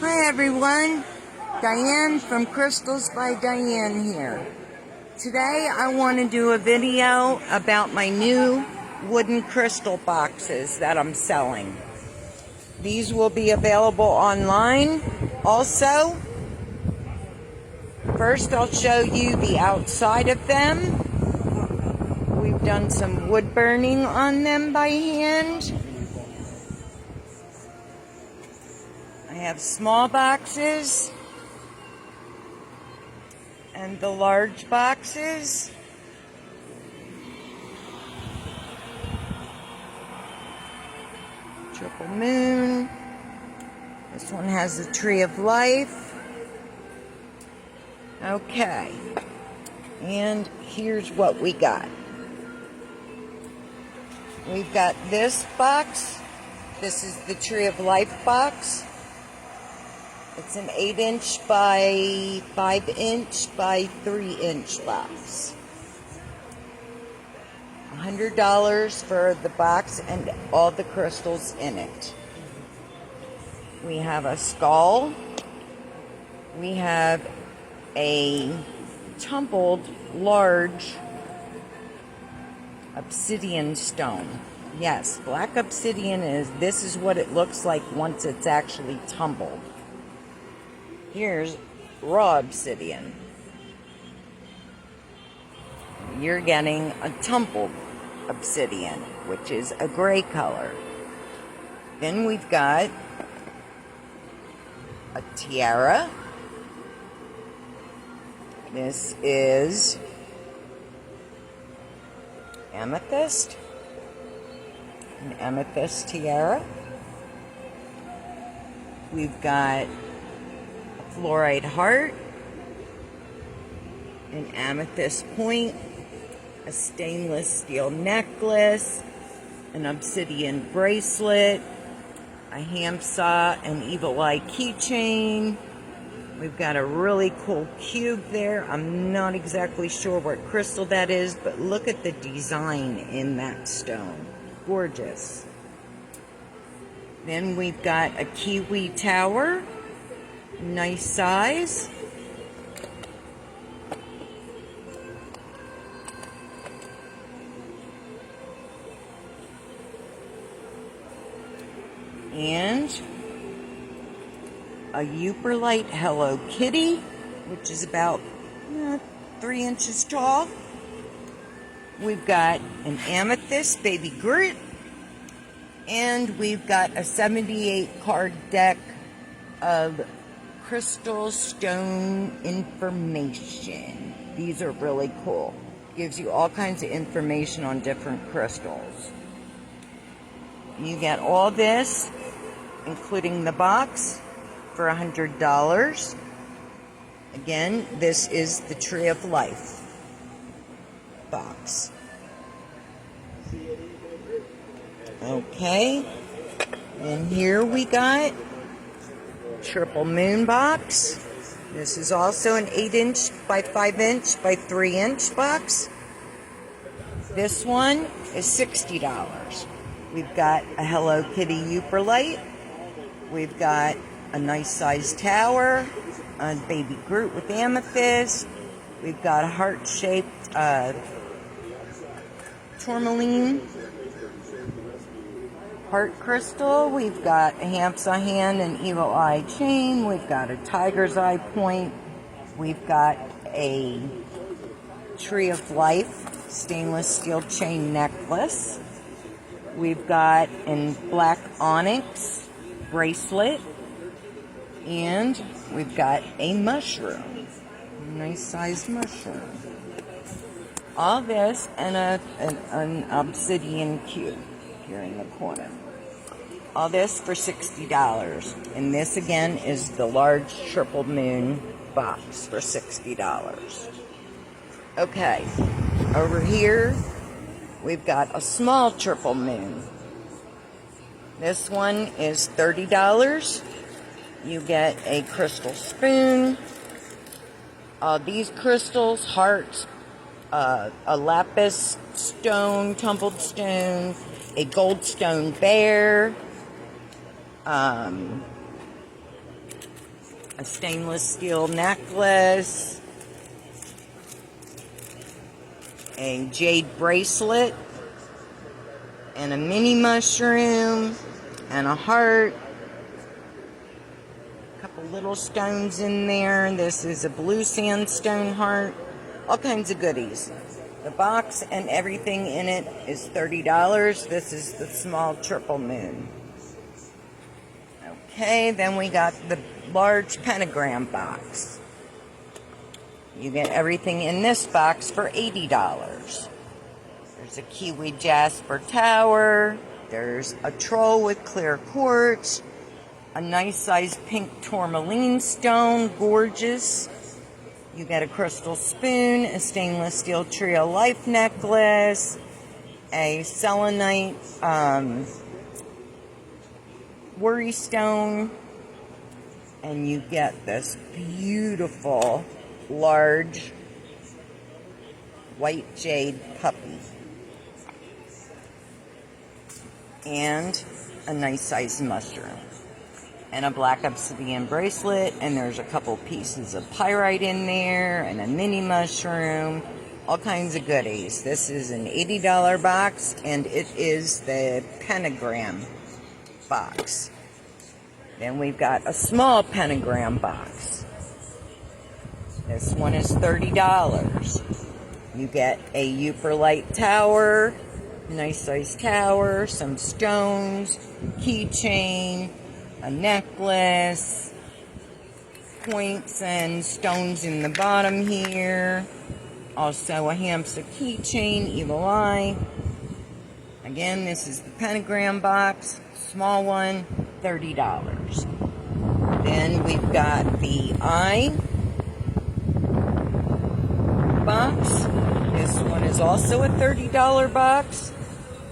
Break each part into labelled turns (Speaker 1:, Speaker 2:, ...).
Speaker 1: Hi everyone, Diane from Crystals by Diane here. Today I want to do a video about my new wooden crystal boxes that I'm selling. These will be available online. Also, first I'll show you the outside of them. We've done some wood burning on them by hand. I have small boxes and the large boxes. Triple moon. This one has the tree of life. Okay. And here's what we got. We've got this box. This is the tree of life box. It's an 8-inch by 5-inch by 3-inch box. $100 for the box and all the crystals in it. We have a skull. We have a tumbled large obsidian stone. Yes, black obsidian this is what it looks like once it's actually tumbled. Here's raw obsidian. You're getting a tumbled obsidian, which is a gray color. Then we've got a tiara. This is amethyst. An amethyst tiara. We've got fluorite heart, an amethyst point, a stainless steel necklace, an obsidian bracelet, a ham saw, an evil eye keychain. We've got a really cool cube there. I'm not exactly sure what crystal that is, but look at the design in that stone. Gorgeous. Then we've got a kiwi tower. Nice size. And a Uperlite Hello Kitty, which is about 3 inches tall. We've got an amethyst baby Groot. And we've got a 78 card deck of crystal stone information. These are really cool. Gives you all kinds of information on different crystals. You get all this, including the box, for $100. Again, this is the Tree of Life box. Okay, and here we got triple moon box. This is also an 8-inch by 5-inch by 3-inch box. This one is $60. We've got a Hello Kitty Uperlite. We've got a nice sized tower, a baby Groot with amethyst. We've got a heart-shaped tourmaline heart crystal. We've got a Hamsa hand and evil eye chain. We've got a tiger's eye point. We've got a tree of life stainless steel chain necklace. We've got a black onyx bracelet. And we've got a mushroom. Nice sized mushroom. All this and an obsidian cube here in the corner. All this for $60. And this again is the large triple moon box for $60. Okay, over here we've got a small triple moon. This one is $30. You get a crystal spoon. These crystals, hearts, a lapis stone, tumbled stone, a gold stone bear, a stainless steel necklace, a jade bracelet, and a mini mushroom, and a heart. A couple little stones in there. This is a blue sandstone heart. All kinds of goodies. The box and everything in it is $30. This is the small triple moon. Okay, then we got the large pentagram box. You get everything in this box for $80. There's a kiwi jasper tower. There's a troll with clear quartz. A nice sized pink tourmaline stone, gorgeous. You get a crystal spoon, a stainless steel tree of life necklace, a selenite worry stone, and you get this beautiful large white jade puppy and a nice sized mushroom. And a black obsidian bracelet, and there's a couple pieces of pyrite in there, and a mini mushroom, all kinds of goodies. This is an $80 box, and it is the pentagram box. Then we've got a small pentagram box. This one is $30. You get a Euperlite tower, nice size tower, some stones, keychain, a necklace, points and stones in the bottom here. Also a hamster keychain, evil eye. Again, this is the pentagram box, small one, $30. Then we've got the eye box. This one is also a $30 box,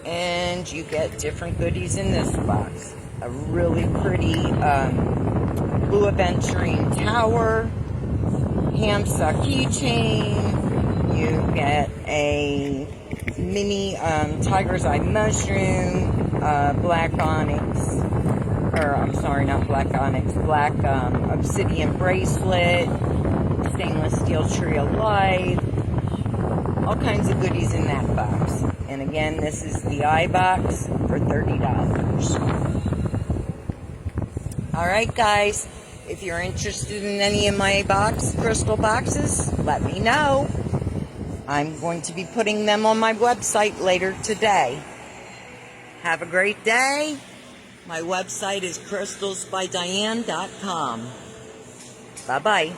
Speaker 1: and you get different goodies in this box. A really pretty blue aventurine tower, hamsa keychain. You get a mini tiger's eye mushroom, black onyx, or I'm sorry, not black onyx, black obsidian bracelet, stainless steel tree of life. All kinds of goodies in that box. And again, this is the eye box for $30. Alright guys, if you're interested in any of my crystal boxes, let me know. I'm going to be putting them on my website later today. Have a great day. My website is crystalsbydiane.com. Bye-bye.